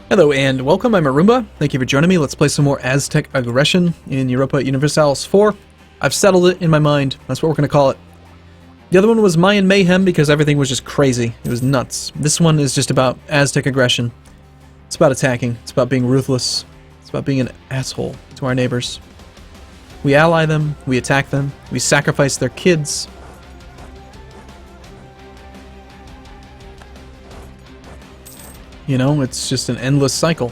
Hello and welcome, I'm Arumba. Thank you for joining me. Let's play some more Aztec Aggression in Europa Universalis IV. I've settled it in my mind. That's what we're going to call it. The other one was Mayan Mayhem because everything was just crazy. It was nuts. This one is just about Aztec Aggression. It's about attacking. It's about being ruthless. It's about being an asshole to our neighbors. We ally them. We attack them. We sacrifice their kids. You know, it's just an endless cycle.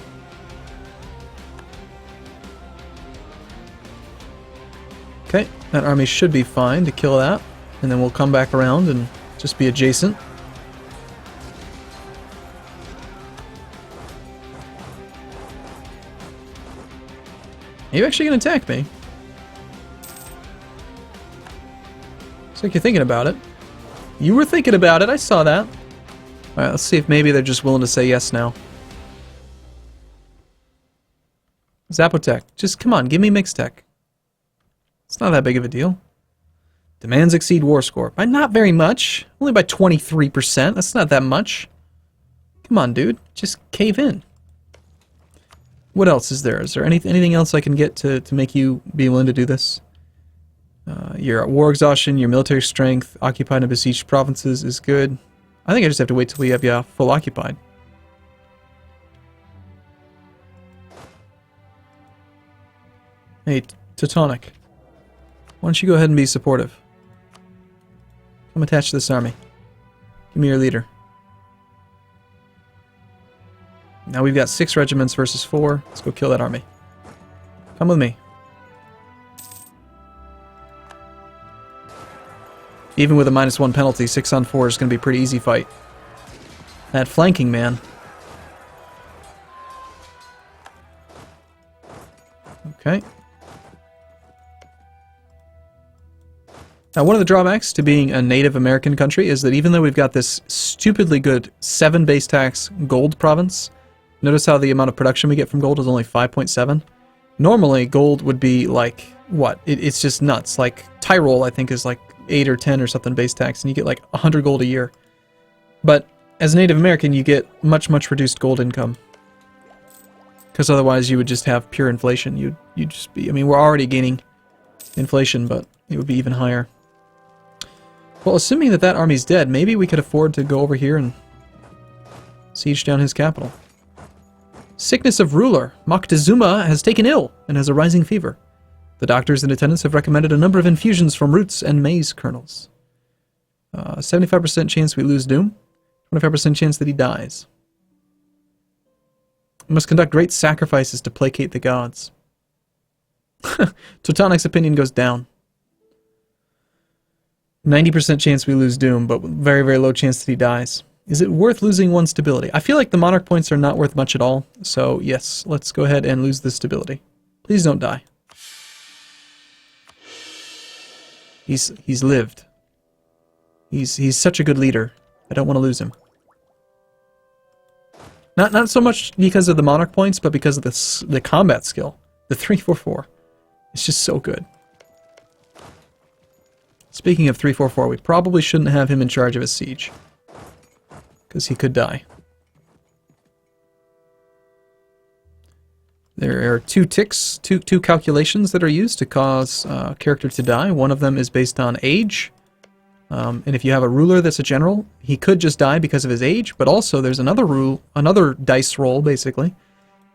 Okay, that army should be fine to kill that. And then we'll come back around and just be adjacent. Are you actually going to attack me? Looks like you're thinking about it. You were thinking about it, I saw that. Alright, let's see if maybe they're just willing to say yes now. Zapotec, just come on, give me mixed tech. It's not that big of a deal. Demands exceed war score. By not very much. Only by 23%. That's not that much. Come on, dude. Just cave in. What else is there? Is there anything else I can get to make you be willing to do this? Your war exhaustion, your military strength, occupied and besieged provinces is good. I think I just have to wait till we have you full occupied. Hey, Teutonic. Why don't you go ahead and be supportive? Come attach to this army. Give me your leader. Now we've got 6 regiments versus 4. Let's go kill that army. Come with me. Even with a -1 penalty, 6 on 4 is going to be a pretty easy fight. That flanking, man. Okay. Now, one of the drawbacks to being a Native American country is that even though we've got this stupidly good 7 base tax gold province, notice how the amount of production we get from gold is only 5.7. Normally, gold would be like, what? It's just nuts. Like, Tyrol, I think, is like 8 or 10 or something base tax, and you get like 100 gold a year. But as a Native American, you get much reduced gold income. Because otherwise you would just have pure inflation. You'd just be, I mean, we're already gaining inflation, but it would be even higher. Well, assuming that that army's dead, maybe we could afford to go over here and siege down his capital. Sickness of ruler. Moctezuma has taken ill and has a rising fever. The doctors in attendance have recommended a number of infusions from roots and maize kernels. 75% chance we lose Doom. 25% chance that he dies. We must conduct great sacrifices to placate the gods. Teutonic's opinion goes down. 90% chance we lose Doom, but very low chance that he dies. Is it worth losing 1 stability? I feel like the monarch points are not worth much at all, so yes, let's go ahead and lose this stability. Please don't die. He's lived. He's such a good leader. I don't want to lose him. Not so much because of the monarch points, but because of the combat skill. The 344. It's just so good. Speaking of 344, we probably shouldn't have him in charge of a siege. Because he could die. There are 2 ticks, two calculations that are used to cause a character to die. One of them is based on age. And if you have a ruler that's a general, he could just die because of his age. But also there's another dice roll, basically,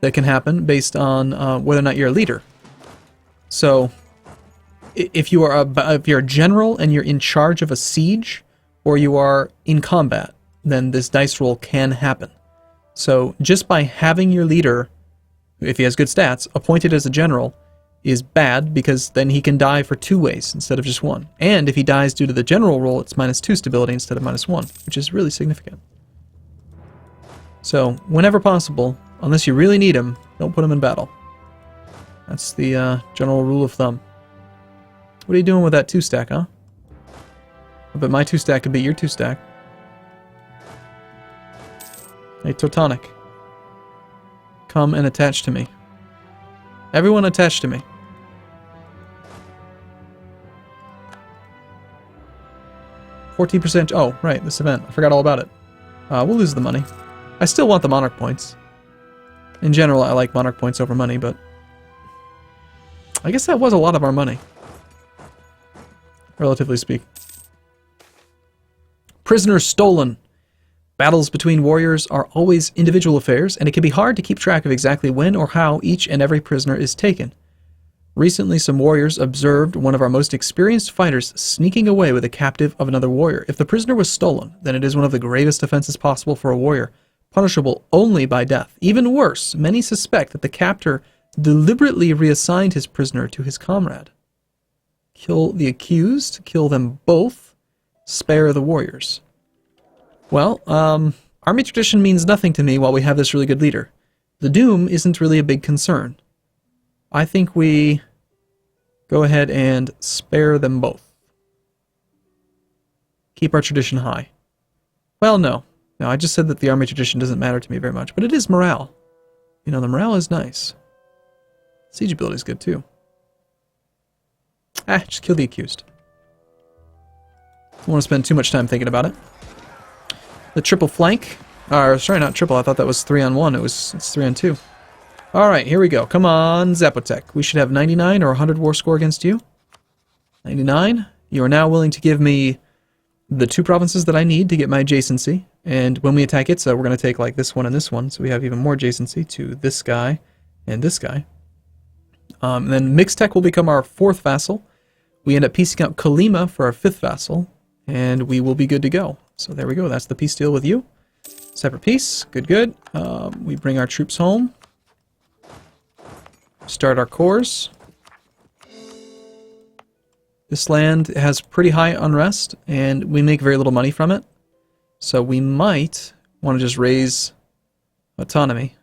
that can happen based on whether or not you're a leader. So if you're a general and you're in charge of a siege, or you are in combat, then this dice roll can happen. So just by having your leader, if he has good stats, appointed as a general, is bad because then he can die for 2 ways instead of just 1. And if he dies due to the general roll, it's -2 stability instead of -1, which is really significant. So, whenever possible, unless you really need him, don't put him in battle. That's the general rule of thumb. What are you doing with that 2-stack, huh? I bet my 2-stack could beat your 2-stack. Hey, Teutonic. Come and attach to me. Everyone attach to me. 14%. Oh, right, this event. I forgot all about it. We'll lose the money. I still want the monarch points. In general, I like monarch points over money, but I guess that was a lot of our money, relatively speaking. Prisoners stolen. Battles between warriors are always individual affairs, and it can be hard to keep track of exactly when or how each and every prisoner is taken. Recently, some warriors observed one of our most experienced fighters sneaking away with a captive of another warrior. If the prisoner was stolen, then it is one of the gravest offenses possible for a warrior, punishable only by death. Even worse, many suspect that the captor deliberately reassigned his prisoner to his comrade. Kill the accused, kill them both, spare the warriors. Well, army tradition means nothing to me while we have this really good leader. The doom isn't really a big concern. I think we go ahead and spare them both. Keep our tradition high. Well, no. No, I just said that the army tradition doesn't matter to me very much, but it is morale. You know, the morale is nice. Siege ability is good, too. Just kill the accused. Don't want to spend too much time thinking about it. The triple flank. Sorry, not triple. I thought that was 3-on-1. It's 3-on-2. Alright, here we go. Come on, Zapotec. We should have 99 or 100 war score against you. 99. You are now willing to give me the 2 provinces that I need to get my adjacency. And when we attack Itza, we're going to take like this one and this one. So we have even more adjacency to this guy and this guy. Then Mixtec will become our 4th vassal. We end up piecing out Kolyma for our 5th vassal. And we will be good to go. So there we go. That's the peace deal with you. Separate peace. Good, good. We bring our troops home. Start our cores. This land has pretty high unrest, and we make very little money from it. So we might want to just raise autonomy.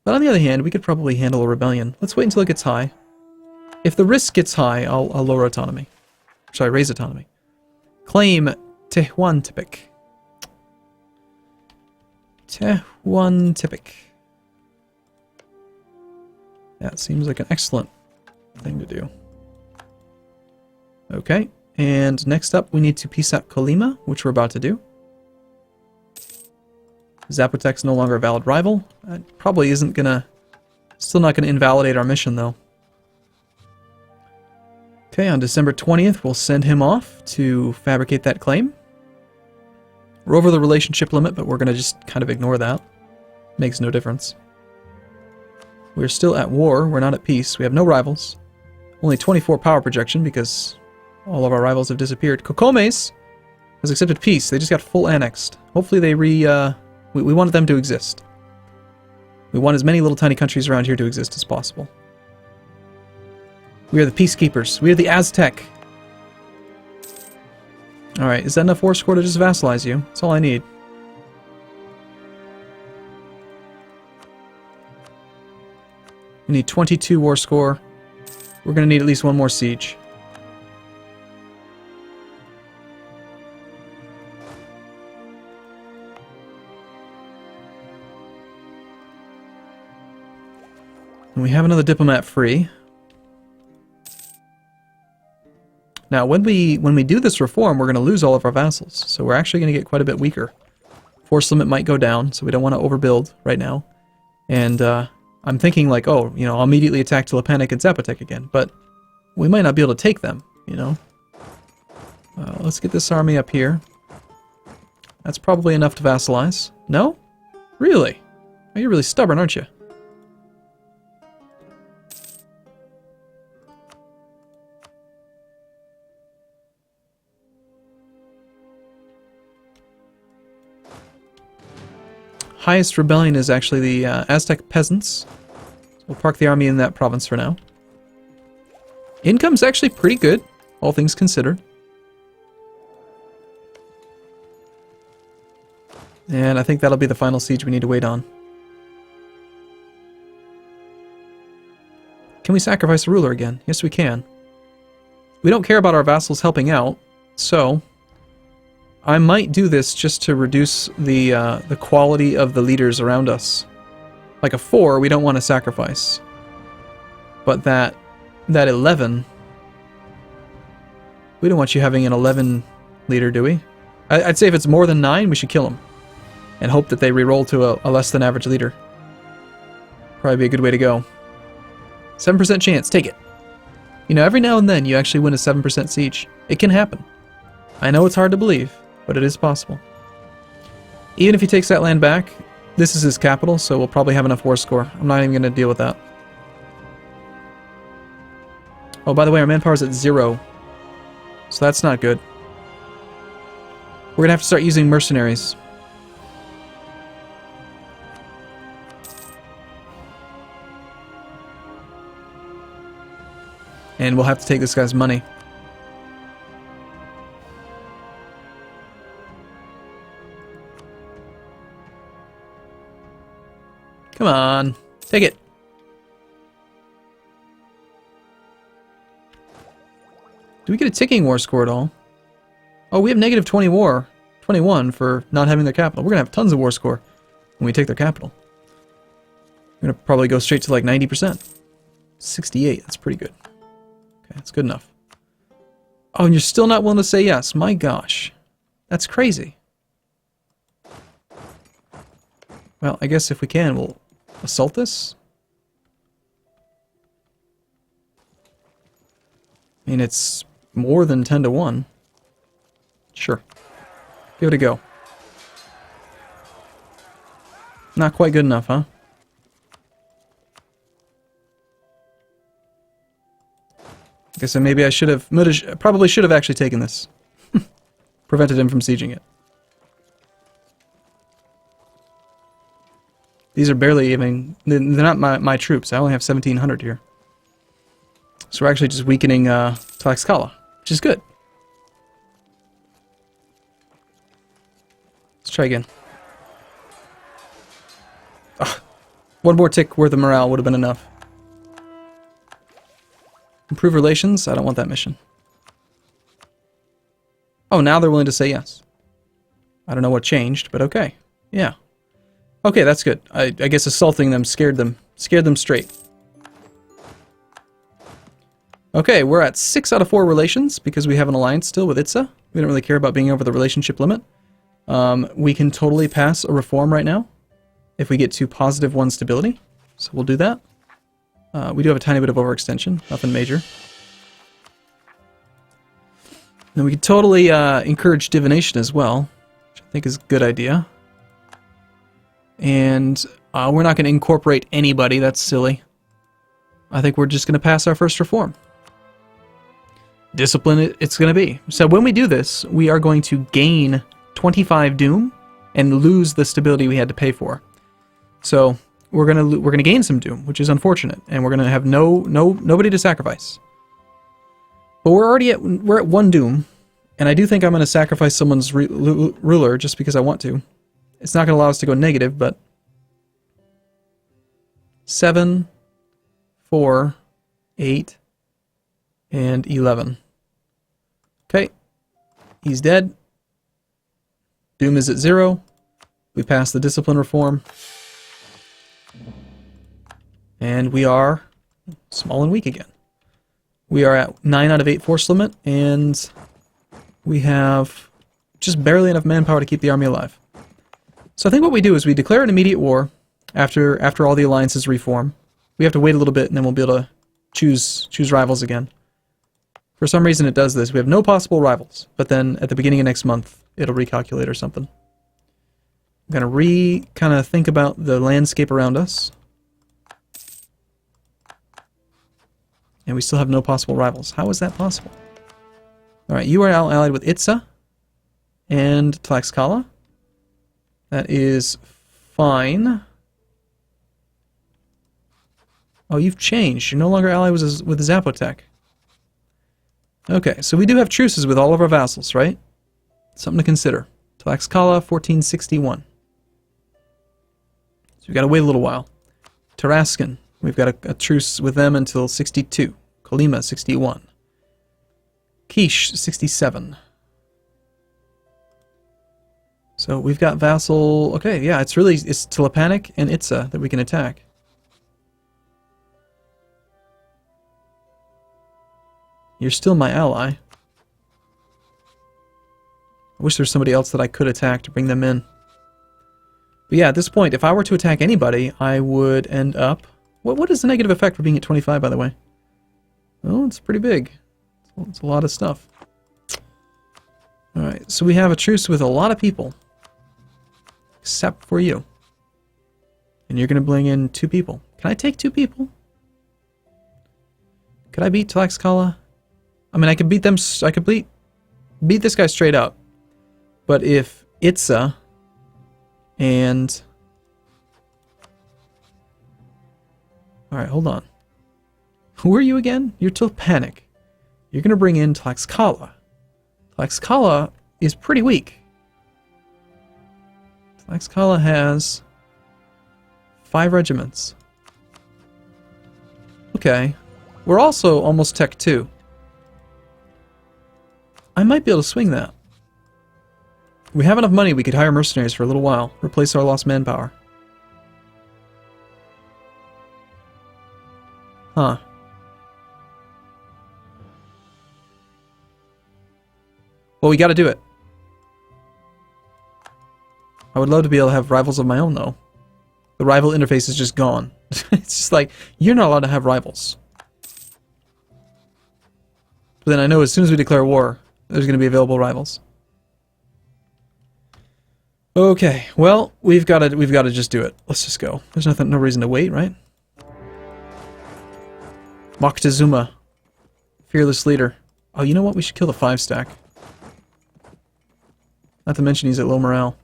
But on the other hand, we could probably handle a rebellion. Let's wait until it gets high. If the risk gets high, I'll lower autonomy. Sorry, raise autonomy. Claim Tehuantepec. Tehuantepec. That seems like an excellent thing to do. Okay, and next up we need to piece out Kolyma, which we're about to do. Zapotec's no longer a valid rival. That probably isn't gonna... Still not gonna invalidate our mission, though. Okay, on December 20th, we'll send him off to fabricate that claim. We're over the relationship limit, but we're gonna just kind of ignore that. Makes no difference. We're still at war. We're not at peace. We have no rivals. Only 24 power projection because all of our rivals have disappeared. Kokomes has accepted peace. They just got full annexed. Hopefully they we wanted them to exist. We want as many little tiny countries around here to exist as possible. We are the peacekeepers. We are the Aztec. Alright, is that enough war score to just vassalize you? That's all I need. We need 22 war score. We're going to need at least one more siege. And we have another diplomat free. Now, when we do this reform, we're going to lose all of our vassals. So we're actually going to get quite a bit weaker. Force limit might go down, so we don't want to overbuild right now. And I'm thinking like, oh, you know, I'll immediately attack Tlipanek and Zapotec again. But we might not be able to take them, you know. Let's get this army up here. That's probably enough to vassalize. No? Really? Oh, you're really stubborn, aren't you? Highest rebellion is actually the Aztec peasants. So we'll park the army in that province for now. Income's actually pretty good, all things considered. And I think that'll be the final siege we need to wait on. Can we sacrifice a ruler again? Yes, we can. We don't care about our vassals helping out, so I might do this just to reduce the quality of the leaders around us. Like a 4, we don't want to sacrifice. But that 11... We don't want you having an 11 leader, do we? I'd say if it's more than 9, we should kill them. And hope that they reroll to a less than average leader. Probably be a good way to go. 7% chance, take it. You know, every now and then you actually win a 7% siege. It can happen. I know it's hard to believe, but it is possible. Even if he takes that land back, this is his capital, so we'll probably have enough war score. I'm not even going to deal with that. Oh, by the way, our manpower is at 0. So that's not good. We're going to have to start using mercenaries. And we'll have to take this guy's money. Come on, take it. Do we get a ticking war score at all? Oh, we have negative 21 for not having their capital. We're going to have tons of war score when we take their capital. We're going to probably go straight to like 90%. 68, that's pretty good. Okay, that's good enough. Oh, and you're still not willing to say yes. My gosh. That's crazy. Well, I guess if we can, we'll assault this. I mean, it's more than 10 to 1. Sure. Give it a go. Not quite good enough, huh? I guess maybe I should have... probably should have actually taken this. Prevented him from sieging it. These are barely even... They're not my troops. I only have 1,700 here. So we're actually just weakening Tlaxcala, which is good. Let's try again. Ugh. One more tick worth of morale would have been enough. Improve relations? I don't want that mission. Oh, now they're willing to say yes. I don't know what changed, but okay. Yeah. Okay, that's good. I guess assaulting them scared them straight. Okay, we're at 6 out of 4 relations because we have an alliance still with Itza. We don't really care about being over the relationship limit. We can totally pass a reform right now if we get to +1 stability. So we'll do that. We do have a tiny bit of overextension, nothing major. And we can totally encourage divination as well, which I think is a good idea. And we're not going to incorporate anybody, that's silly. I think we're just going to pass our first reform. Discipline it's going to be. So when we do this, we are going to gain 25 doom and lose the stability we had to pay for. So we're gonna gain some doom, which is unfortunate, and we're gonna have nobody to sacrifice. But we're at 1 doom, and I do think I'm gonna sacrifice someone's ruler just because I want to. It's not gonna allow us to go negative, but 7, 4, 8, and 11. Okay, he's dead. Doom is at 0. We pass the discipline reform. And we are small and weak again. We are at 9 out of 8 force limit, and we have just barely enough manpower to keep the army alive. So I think what we do is we declare an immediate war after all the alliances reform. We have to wait a little bit, and then we'll be able to choose rivals again. For some reason it does this. We have no possible rivals, but then at the beginning of next month, it'll recalculate or something. I'm going to kind of think about the landscape around us. And we still have no possible rivals. How is that possible? Alright, you are now allied with Itza and Tlaxcala. That is fine. Oh, you've changed. You're no longer allied with Zapotec. Okay, so we do have truces with all of our vassals, right? Something to consider. Tlaxcala, 1461. So we've got to wait a little while. Tarascan, we've got a truce with them until 62. Colima, 61. Quiche, 67. So we've got vassal... Okay, yeah, it's Telepanic and Itza that we can attack. You're still my ally. I wish there was somebody else that I could attack to bring them in. But yeah, at this point, if I were to attack anybody, I would end up... What is the negative effect for being at 25, by the way? Oh, it's pretty big. It's a lot of stuff. Alright, so we have a truce with a lot of people. Except for you. And you're going to bring in 2 people. Can I take 2 people? Could I beat Tlaxcala? I mean, I could beat them... I could beat this guy straight up. But if Itza and... Alright, hold on. Who are you again? You're Tulpanic. You're going to bring in Tlaxcala. Tlaxcala is pretty weak. Tlaxcala has 5 regiments. Okay. We're also almost Tech 2. I might be able to swing that. We have enough money, we could hire mercenaries for a little while. Replace our lost manpower. Huh. Well, we gotta do it. I would love to be able to have rivals of my own, though. The rival interface is just gone. It's just like, you're not allowed to have rivals. But then I know as soon as we declare war, there's going to be available rivals. Okay, well, we've got to just do it. Let's just go. There's no reason to wait, right? Moctezuma, fearless leader. Oh, you know what? We should kill the 5-stack. Not to mention he's at low morale.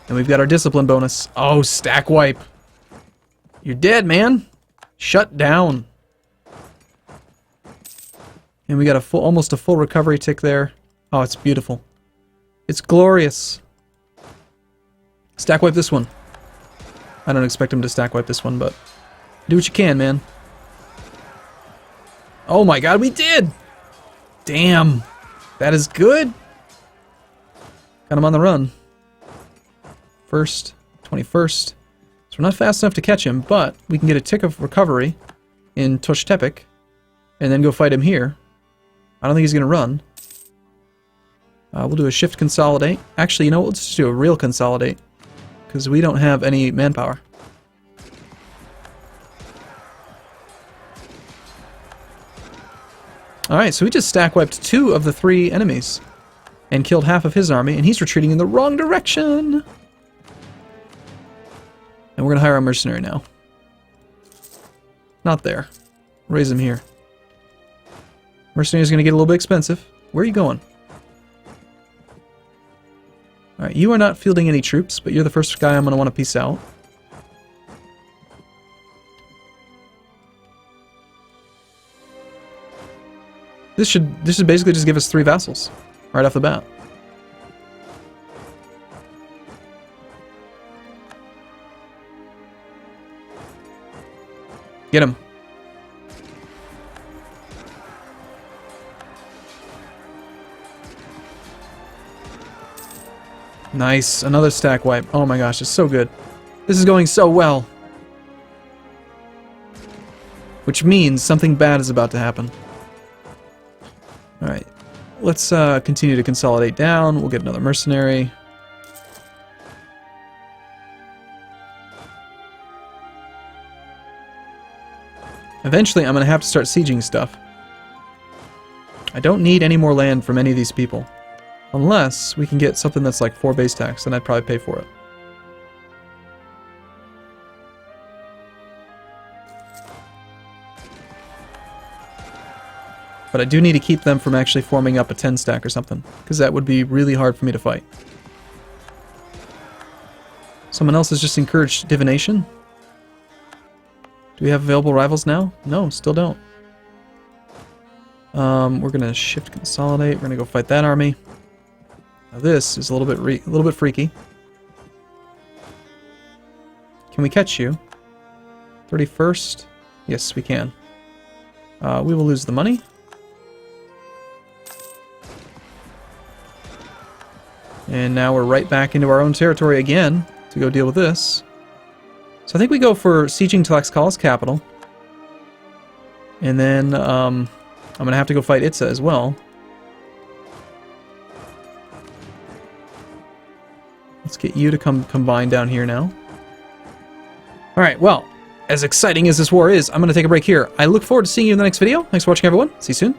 And we've got our discipline bonus. Oh, stack wipe. You're dead, man. Shut down. And we got a almost a full recovery tick there. Oh, it's beautiful. It's glorious. Stack wipe this one. I don't expect him to stack wipe this one, but do what you can, man. Oh my god, we did! Damn. That is good. Got him on the run. 1st, 21st. So we're not fast enough to catch him, but we can get a tick of recovery in Toshtepik and then go fight him here. I don't think he's going to run. We'll do a shift consolidate. Actually, you know what? Let's just do a real consolidate because we don't have any manpower. Alright, so we just stack wiped 2 of the 3 enemies and killed half of his army, and he's retreating in the wrong direction. And we're going to hire a mercenary now. Not there. Raise him here. Mercenary is going to get a little bit expensive. Where are you going? Alright, you are not fielding any troops, but you're the first guy I'm going to want to peace out. This should basically just give us 3 vassals right off the bat. Get him. Nice, another stack wipe. Oh my gosh, it's so good. This is going so well. Which means something bad is about to happen. Alright, let's continue to consolidate down. We'll get another mercenary. Eventually, I'm going to have to start sieging stuff. I don't need any more land from any of these people. Unless we can get something that's like 4 base tax, then I'd probably pay for it. But I do need to keep them from actually forming up a 10 stack or something, because that would be really hard for me to fight. Someone else has just encouraged divination. Do we have available rivals now? No, still don't. We're gonna shift consolidate. We're gonna go fight that army. Now this is a little bit freaky. Can we catch you? 31st? Yes, we can. We will lose the money. And now we're right back into our own territory again to go deal with this. So I think we go for sieging Tlaxcala's capital. And then I'm going to have to go fight Itza as well. Let's get you to combine down here now. Alright, well, as exciting as this war is, I'm going to take a break here. I look forward to seeing you in the next video. Thanks for watching, everyone. See you soon.